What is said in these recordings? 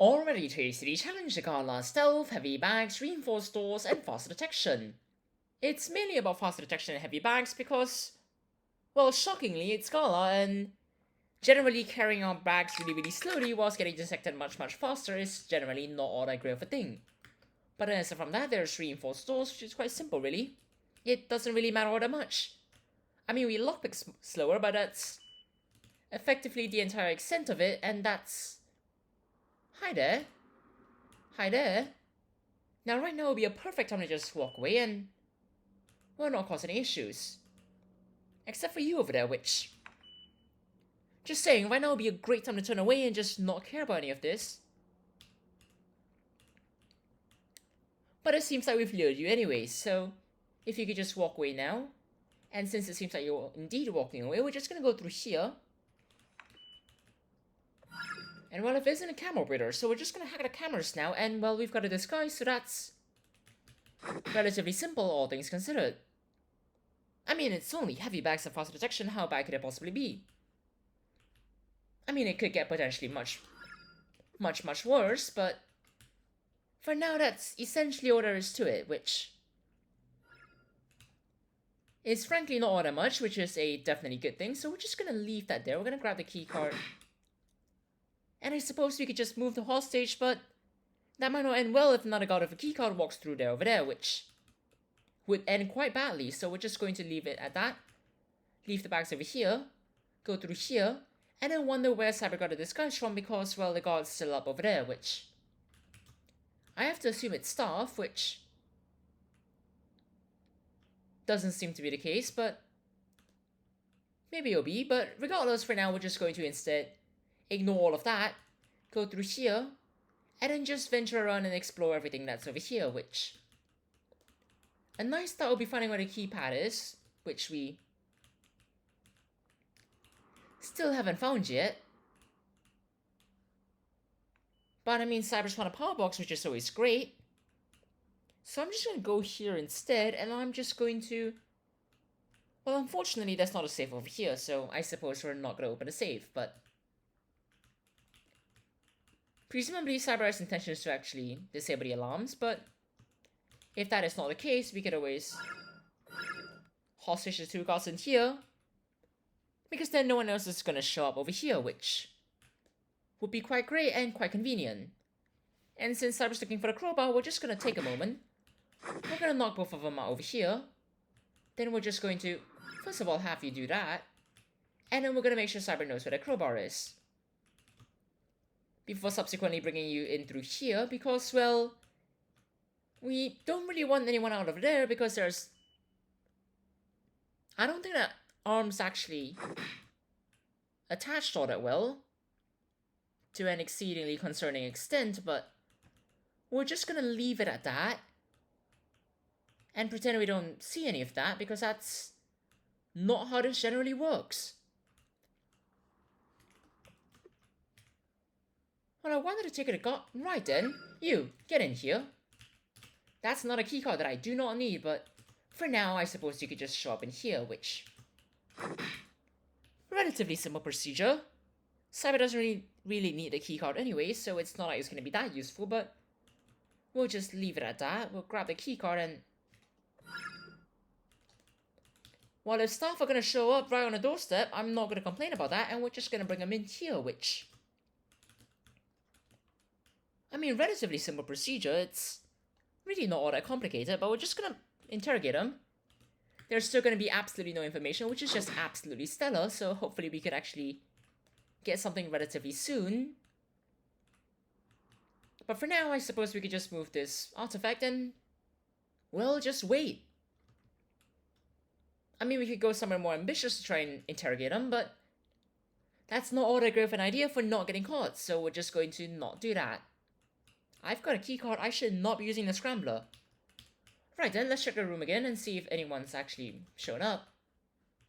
Already tasty challenge the Gala stealth, heavy bags, reinforced doors, and faster detection. It's mainly about faster detection and heavy bags because, well, shockingly, it's Gala, and generally carrying out bags really slowly whilst getting detected much faster is generally not all that great of a thing. But aside from that, there's reinforced doors, which is quite simple really. It doesn't really matter all that much. I mean, we lockpick slower, but that's effectively the entire extent of it, and that's... Hi there. Hi there. Now right now would be a perfect time to just walk away and, well, not cause any issues. Except for you over there, which... Just saying, right now would be a great time to turn away and just not care about any of this. But it seems like we've lured you anyway, so if you could just walk away now. And since it seems like you're indeed walking away, we're just gonna go through here. And well, it isn't a camera operator, so we're just gonna hack the cameras now, and well, we've got a disguise, so that's relatively simple, all things considered. I mean, it's only heavy bags and faster detection, how bad could it possibly be? I mean, it could get potentially much worse, but for now, that's essentially all there is to it, which is frankly not all that much, which is a definitely good thing, so we're just gonna leave that there. We're gonna grab the key card. And I suppose we could just move the hostage, but that might not end well if another guard with a keycard walks through there over there, which would end quite badly, so we're just going to leave it at that. Leave the bags over here, go through here, and then wonder where Cyber got the disguise from because, well, the guard's still up over there, which... I have to assume it's staff, which... doesn't seem to be the case, but... maybe it'll be, but regardless, for now, we're just going to instead ignore all of that, go through here, and then just venture around and explore everything that's over here, which... a nice thought would be finding where the keypad is, which we still haven't found yet. But I mean, Cyber's found a power box, which is always great. So I'm just going to go here instead, and I'm just going to... well, unfortunately, there's not a safe over here, so I suppose we're not going to open a safe, but... presumably, Cyber has intentions to actually disable the alarms, but if that is not the case, we could always hostage the two guards in here, because then no one else is going to show up over here, which would be quite great and quite convenient. And since Cyber's looking for the crowbar, we're just going to take a moment. We're going to knock both of them out over here. Then we're just going to, first of all, have you do that, and then we're going to make sure Cyber knows where the crowbar is, before subsequently bringing you in through here, because, well, we don't really want anyone out of there, because there's... I don't think that arm's actually attached all that well, to an exceedingly concerning extent, but we're just gonna leave it at that, and pretend we don't see any of that, because that's not how this generally works. Well, I wanted to take it a right then. You, get in here. That's not a keycard that I do not need, but for now, I suppose you could just show up in here, which... relatively simple procedure. Cyber doesn't really need a keycard anyway, so it's not like it's going to be that useful, but we'll just leave it at that. We'll grab the keycard and... while if staff are going to show up right on the doorstep, I'm not going to complain about that, and we're just going to bring them in here, which... I mean, relatively simple procedure. It's really not all that complicated, but we're just gonna interrogate them. There's still gonna be absolutely no information, which is just absolutely stellar, so hopefully we could actually get something relatively soon. But for now, I suppose we could just move this artifact and, well, just wait. I mean, we could go somewhere more ambitious to try and interrogate them, but that's not all that great of an idea for not getting caught, so we're just going to not do that. I've got a keycard, I should not be using the scrambler. Right then, let's check the room again and see if anyone's actually shown up.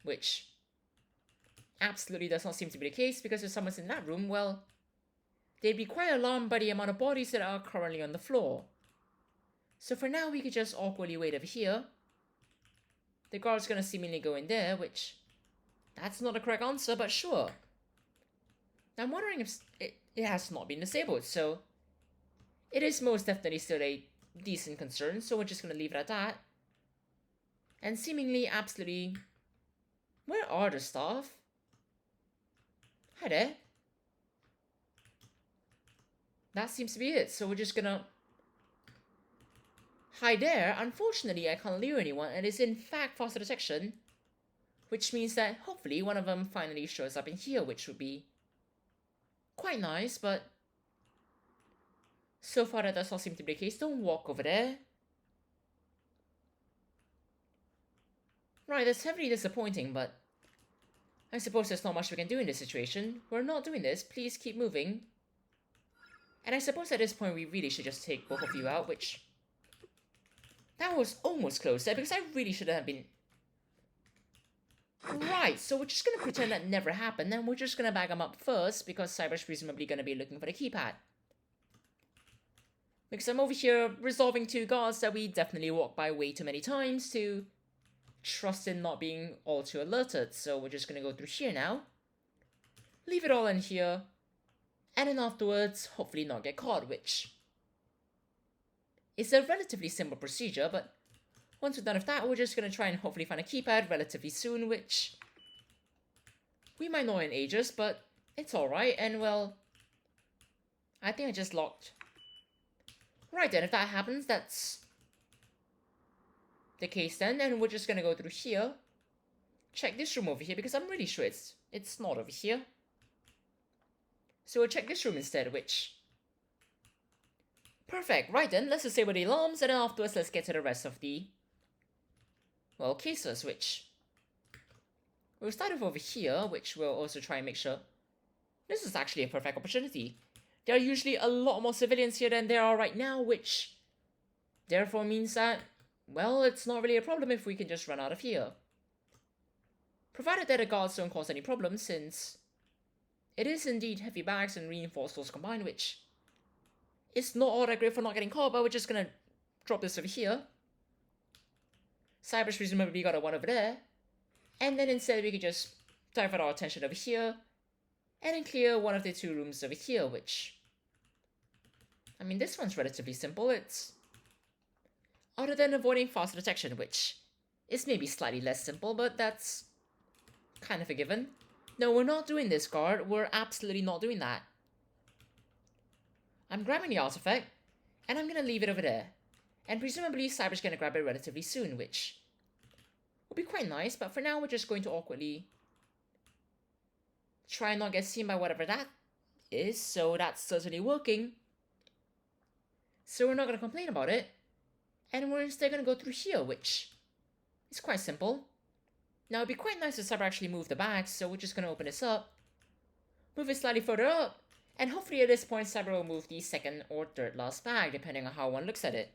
Which absolutely does not seem to be the case, because if someone's in that room, well, they'd be quite alarmed by the amount of bodies that are currently on the floor. So for now, we could just awkwardly wait over here. The guard's gonna seemingly go in there, which... that's not the correct answer, but sure. I'm wondering if it has not been disabled, so it is most definitely still a decent concern, so we're just gonna leave it at that. And seemingly absolutely... Where are the staff? Hi there. That seems to be it, so we're just gonna... Hi there. Unfortunately, I can't lure anyone, and it's in fact faster detection. Which means that hopefully one of them finally shows up in here, which would be quite nice, but so far that does not seem to be the case. Don't walk over there. Right, that's heavily disappointing, but I suppose there's not much we can do in this situation. We're not doing this. Please keep moving. And I suppose at this point we really should just take both of you out, which... That was almost close there, because I really shouldn't have been... Right, so we're just gonna pretend that never happened, and we're just gonna bag them up first, because Cyber's presumably gonna be looking for the keypad. Because I'm over here resolving two guards that we definitely walked by way too many times to trust in not being all too alerted, so we're just gonna go through here now. Leave it all in here, and then afterwards, hopefully not get caught, which is a relatively simple procedure, but once we're done with that, we're just gonna try and hopefully find a keypad relatively soon, which we might know in ages, but it's alright, and well, I think I just locked. Right then, if that happens, that's the case then, and we're just gonna go through here. Check this room over here, because I'm really sure it's not over here. So we'll check this room instead, which... Perfect, right then, let's disable the alarms, and then afterwards let's get to the rest of the... well, cases, which... We'll start off over here, which we'll also try and make sure... This is actually a perfect opportunity. There are usually a lot more civilians here than there are right now, which... therefore means that... well, it's not really a problem if we can just run out of here. Provided that the guards don't cause any problems, since... it is indeed heavy bags and reinforced doors combined, which... it's not all that great for not getting caught, but we're just gonna drop this over here. Cyber's presumably got a one over there. And then instead we could just divert our attention over here. And then clear one of the two rooms over here, which... I mean, this one's relatively simple. It's... other than avoiding faster detection, which is maybe slightly less simple, but that's kind of a given. No, we're not doing this, guard. We're absolutely not doing that. I'm grabbing the artifact, and I'm gonna leave it over there. And presumably Cyber's gonna grab it relatively soon, which will be quite nice, but for now we're just going to awkwardly try and not get seen by whatever that is, so that's certainly working. So we're not gonna complain about it, and we're instead gonna go through here, which is quite simple. Now it'd be quite nice if Cyber actually moved the bags, so we're just gonna open this up, move it slightly further up, and hopefully at this point Cyber will move the second or third last bag, depending on how one looks at it.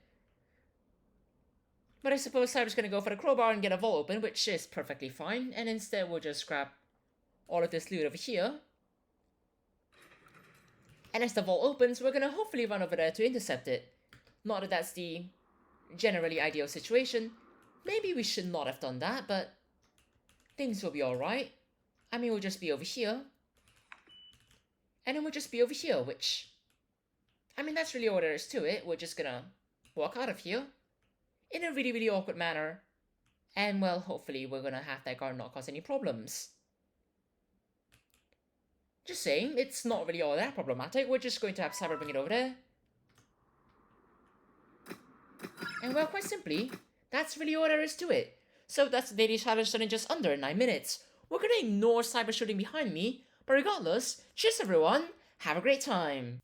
But I suppose Cyber's gonna go for the crowbar and get a vault open, which is perfectly fine, and instead we'll just grab all of this loot over here. And as the vault opens, we're gonna hopefully run over there to intercept it. Not that that's the generally ideal situation. Maybe we should not have done that, but things will be alright. I mean, we'll just be over here. And then we'll just be over here, which... I mean, that's really all there is to it. We're just gonna walk out of here in a really, really awkward manner. And, well, hopefully we're gonna have that guard not cause any problems. Just saying, it's not really all that problematic. We're just going to have Cyber bring it over there. And, well, quite simply, that's really all there is to it. So that's the daily challenge done in just under 9 minutes. We're gonna ignore Cyber shooting behind me, but regardless, cheers everyone, have a great time.